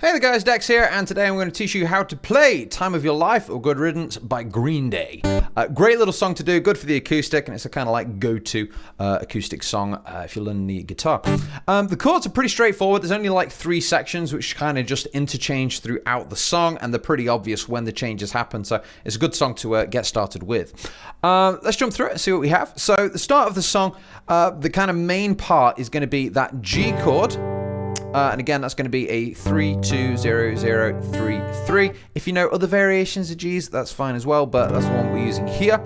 Hey there guys, Dex here, and today I'm going to teach you how to play Time of Your Life or Good Riddance by Green Day. Great little song to do, good for the acoustic, and it's a kind of like go-to acoustic song if you're learning the guitar. The chords are pretty straightforward. There's only like 3 sections which kind of just interchange throughout the song, and they're pretty obvious when the changes happen, so it's a good song to get started with. Let's jump through it and see what we have. So the start of the song, the kind of main part is going to be that G chord. And again, that's going to be a 3, 2, 0, 0, 3, 3. If you know other variations of G's, that's fine as well, but that's the one we're using here.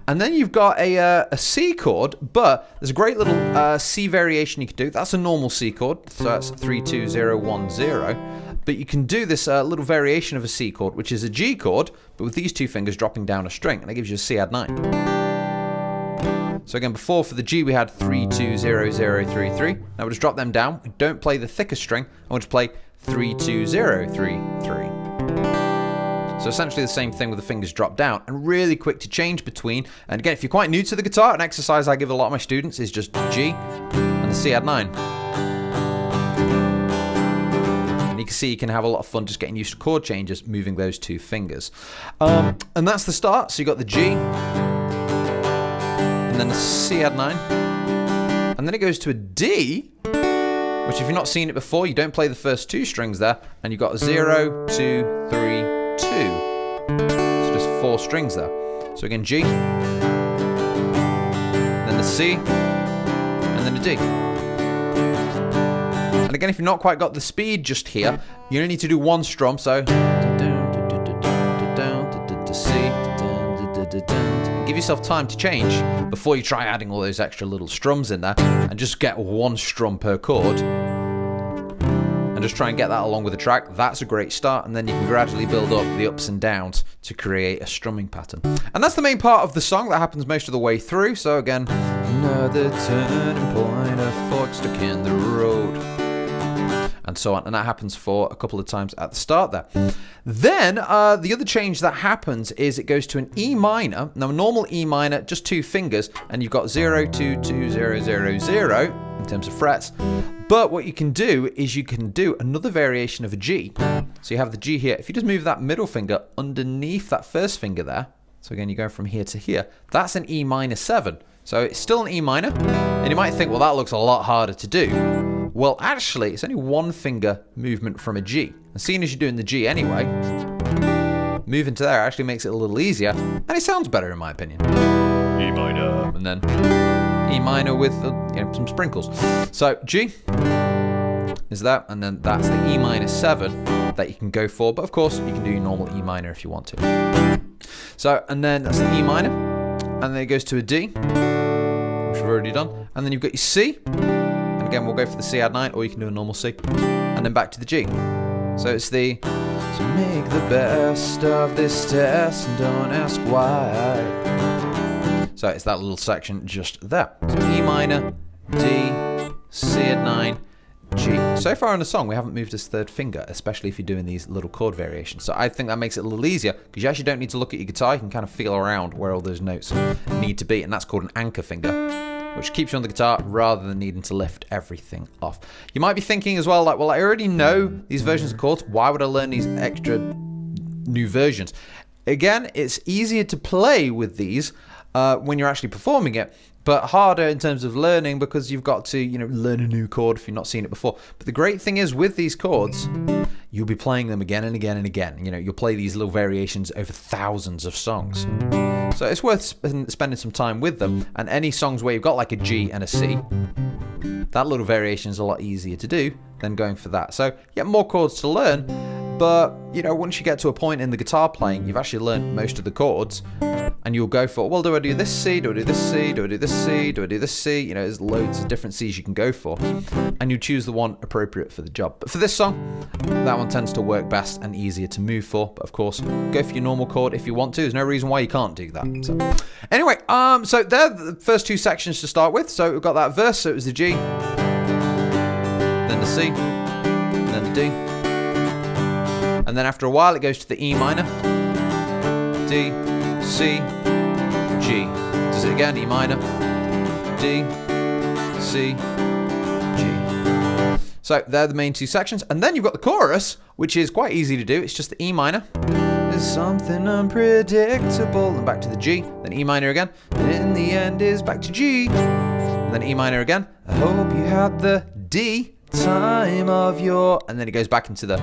And then you've got a C chord, but there's a great little C variation you can do. That's a normal C chord, so that's 3, 2, 0, 1, 0. But you can do this little variation of a C chord, which is a G chord, but with these 2 fingers dropping down a string, and that gives you a C add 9. So again, before for the G we had 3, 2, 0, 0, 3, 3. Now we'll just drop them down. We don't play the thicker string. I want to play 3, 2, 0, 3, 3. So essentially the same thing with the fingers dropped down, and really quick to change between. And again, if you're quite new to the guitar, an exercise I give a lot of my students is just G and the C add 9. And you can see you can have a lot of fun just getting used to chord changes, moving those 2 fingers. And that's the start. So you got the G, and then a C add 9, and then it goes to a D, which if you've not seen it before, you don't play the first 2 strings there, and you've got a 0, 2, 3, 2. So just 4 strings there. So again, G, then the C, and then a D. And again, if you've not quite got the speed just here, you only need to do 1 strum, so C. Give yourself time to change before you try adding all those extra little strums in there, and just get 1 strum per chord and just try and get that along with the track. That's a great start, and then you can gradually build up the ups and downs to create a strumming pattern. And that's the main part of the song that happens most of the way through. So again, another turning point, a fork stuck in the road, and so on, and that happens for a couple of times at the start there. Then the other change that happens is it goes to an E minor. Now a normal E minor, just 2 fingers, and you've got 0, 2, 2, 0, 0, 0 in terms of frets. But what you can do is you can do another variation of a G. So you have the G here. If you just move that middle finger underneath that first finger there, so again you go from here to here, that's an E minor 7. So it's still an E minor, and you might think, well, that looks a lot harder to do. Well, actually, it's only 1 finger movement from a G. And seeing as you're doing the G anyway, moving to there actually makes it a little easier, and it sounds better in my opinion. E minor, and then E minor with some sprinkles. So G is that, and then that's the E minor 7 that you can go for. But of course, you can do your normal E minor if you want to. So, and then that's the E minor, and then it goes to a D, which we've already done, and then you've got your C. Again, we'll go for the C add 9, or you can do a normal C, and then back to the G. So it's the, so make the best of this test and don't ask why. So it's that little section just there. So E minor, D, C add 9, G. So far in the song, we haven't moved this 3rd finger, especially if you're doing these little chord variations. So I think that makes it a little easier, because you actually don't need to look at your guitar. You can kind of feel around where all those notes need to be, and that's called an anchor finger, which keeps you on the guitar rather than needing to lift everything off. You might be thinking as well, like, well, I already know these versions of chords. Why would I learn these extra new versions? Again, it's easier to play with these when you're actually performing it, but harder in terms of learning, because you've got to, learn a new chord if you've not seen it before. But the great thing is with these chords, you'll be playing them again and again and again. You'll play these little variations over thousands of songs. So it's worth spending some time with them. And any songs where you've got like a G and a C, that little variation is a lot easier to do than going for that. So you get more chords to learn, but once you get to a point in the guitar playing, you've actually learned most of the chords, and you'll go for, well, do I do this C? Do I do this C? Do I do this C? Do I do this C? There's loads of different C's you can go for, and you choose the one appropriate for the job. But for this song, that one tends to work best and easier to move for. But of course, go for your normal chord if you want to. There's no reason why you can't do that. So anyway, so they're the first 2 sections to start with. So we've got that verse. So it was the G, then the C, then the D. And then after a while, it goes to the E minor, D, C, G. Does it again, E minor, D, C, G. So they're the main two sections. And then you've got the chorus, which is quite easy to do. It's just the E minor. There's something unpredictable. And back to the G. Then E minor again. And in the end is back to G. And then E minor again. I hope you had the D time of your... And then it goes back into the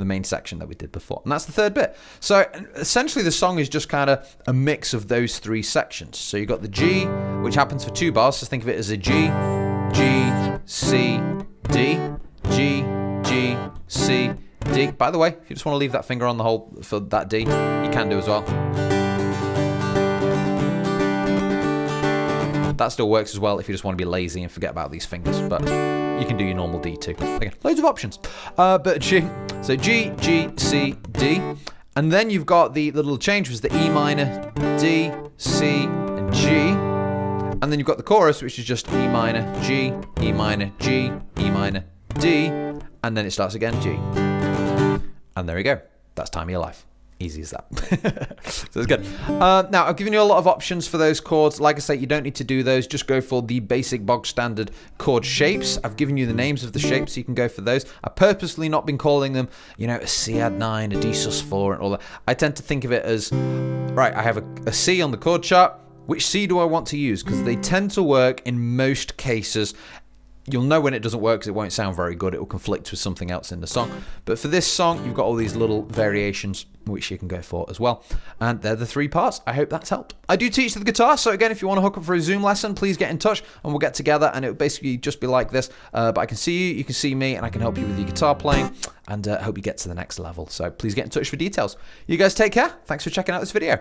main section that we did before. And that's the third bit. So essentially the song is just kind of a mix of those three sections. So you've got the G, which happens for 2 bars. So think of it as a G, G, C, D, G, G, C, D. By the way, if you just want to leave that finger on the hole for that D, you can do as well. That still works as well if you just want to be lazy and forget about these fingers, but you can do your normal D too. Again, loads of options. But G, so G, G, C, D, and then you've got the little change was the E minor, D, C, and G, and then you've got the chorus, which is just E minor, G, E minor, G, E minor, D, and then it starts again, G. And there we go. That's Time of Your Life. Easy as that. So it's good. Now, I've given you a lot of options for those chords. Like I say, you don't need to do those. Just go for the basic bog standard chord shapes. I've given you the names of the shapes, so you can go for those. I've purposely not been calling them, you know, a C add 9, a D sus 4, and all that. I tend to think of it as, right, I have a C on the chord chart. Which C do I want to use? Because they tend to work in most cases. You'll know when it doesn't work because it won't sound very good. It will conflict with something else in the song. But for this song, you've got all these little variations which you can go for as well. And they're the 3 parts. I hope that's helped. I do teach the guitar, so again, if you want to hook up for a Zoom lesson, please get in touch and we'll get together, and it will basically just be like this. But I can see you can see me, and I can help you with your guitar playing, and hope you get to the next level. So please get in touch for details. You guys take care. Thanks for checking out this video.